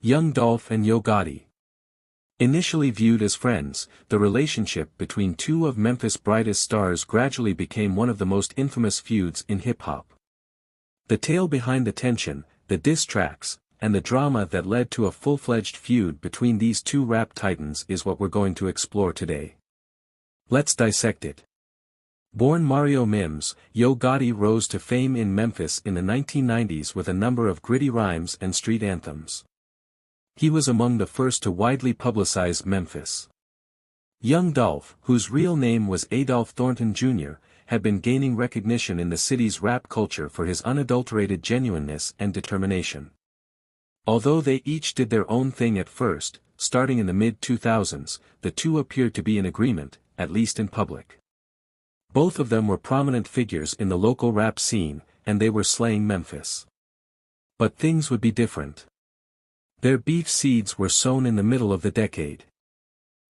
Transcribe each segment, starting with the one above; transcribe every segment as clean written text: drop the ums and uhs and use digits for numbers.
Young Dolph and Yo Gotti. Initially viewed as friends, the relationship between two of Memphis' brightest stars gradually became one of the most infamous feuds in hip-hop. The tale behind the tension, the diss tracks, and the drama that led to a full-fledged feud between these two rap titans is what we're going to explore today. Let's dissect it. Born Mario Mims, Yo Gotti rose to fame in Memphis in the 1990s with a number of gritty rhymes and street anthems. He was among the first to widely publicize Memphis. Young Dolph, whose real name was Adolph Thornton Jr., had been gaining recognition in the city's rap culture for his unadulterated genuineness and determination. Although they each did their own thing at first, starting in the mid-2000s, the two appeared to be in agreement, at least in public. Both of them were prominent figures in the local rap scene, and they were slaying Memphis. But things would be different. Their beef seeds were sown in the middle of the decade.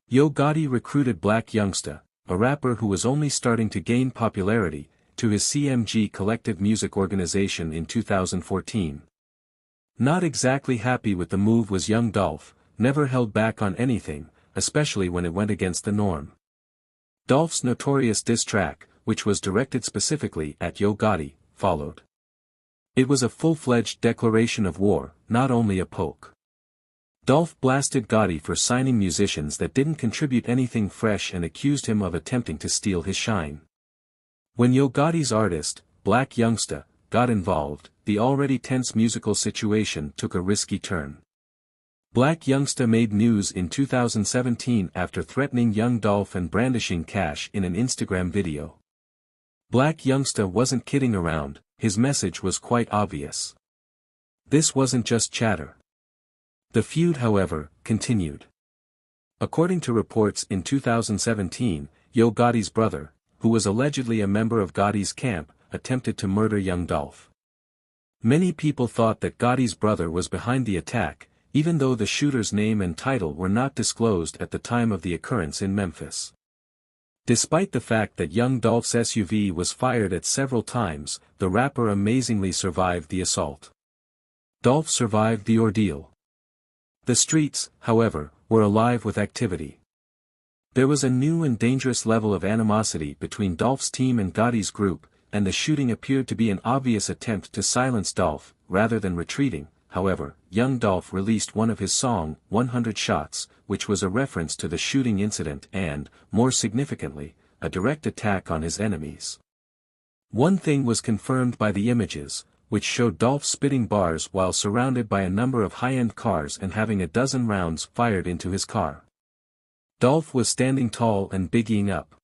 Yo Gotti recruited Black Youngsta, a rapper who was only starting to gain popularity, to his CMG collective music organization in 2014. Not exactly happy with the move was Young Dolph, never held back on anything, especially when it went against the norm. Dolph's notorious diss track, which was directed specifically at Yo Gotti, followed. It was a full-fledged declaration of war, not only a poke. Dolph blasted Gotti for signing musicians that didn't contribute anything fresh and accused him of attempting to steal his shine. When Yo Gotti's artist, Black Youngsta, got involved, the already tense musical situation took a risky turn. Black Youngsta made news in 2017 after threatening Young Dolph and brandishing cash in an Instagram video. Black Youngsta wasn't kidding around, his message was quite obvious. This wasn't just chatter. The feud, however, continued. According to reports in 2017, Yo Gotti's brother, who was allegedly a member of Gotti's camp, attempted to murder Young Dolph. Many people thought that Gotti's brother was behind the attack, even though the shooter's name and title were not disclosed at the time of the occurrence in Memphis. Despite the fact that Young Dolph's SUV was fired at several times, the rapper amazingly survived the assault. Dolph survived the ordeal. The streets, however, were alive with activity. There was a new and dangerous level of animosity between Dolph's team and Gotti's group, and the shooting appeared to be an obvious attempt to silence Dolph, rather than retreating. However, Young Dolph released one of his song, 100 Shots, which was a reference to the shooting incident and, more significantly, a direct attack on his enemies. One thing was confirmed by the images, which showed Dolph spitting bars while surrounded by a number of high-end cars and having a dozen rounds fired into his car. Dolph was standing tall and biggieing up.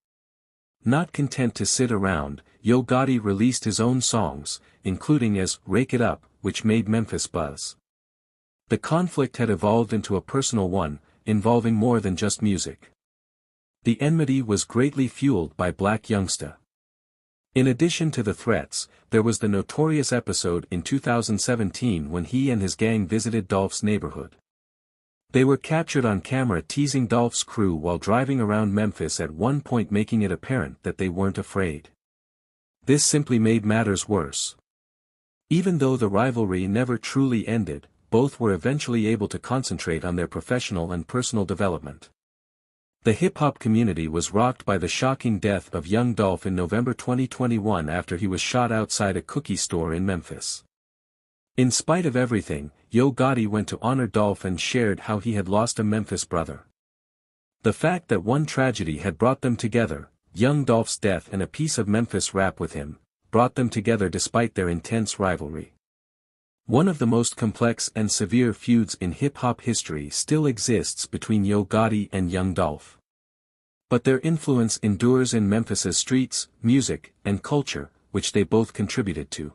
Not content to sit around, Yo Gotti released his own songs, including as Rake It Up, which made Memphis buzz. The conflict had evolved into a personal one, involving more than just music. The enmity was greatly fueled by Black Youngsta. In addition to the threats, there was the notorious episode in 2017 when he and his gang visited Dolph's neighborhood. They were captured on camera teasing Dolph's crew while driving around Memphis, at one point making it apparent that they weren't afraid. This simply made matters worse. Even though the rivalry never truly ended, both were eventually able to concentrate on their professional and personal development. The hip-hop community was rocked by the shocking death of Young Dolph in November 2021 after he was shot outside a cookie store in Memphis. In spite of everything, Yo Gotti went to honor Dolph and shared how he had lost a Memphis brother. The fact that one tragedy had brought them together, Young Dolph's death and a piece of Memphis rap with him, brought them together despite their intense rivalry. One of the most complex and severe feuds in hip-hop history still exists between Yo Gotti and Young Dolph. But their influence endures in Memphis's streets, music, and culture, which they both contributed to.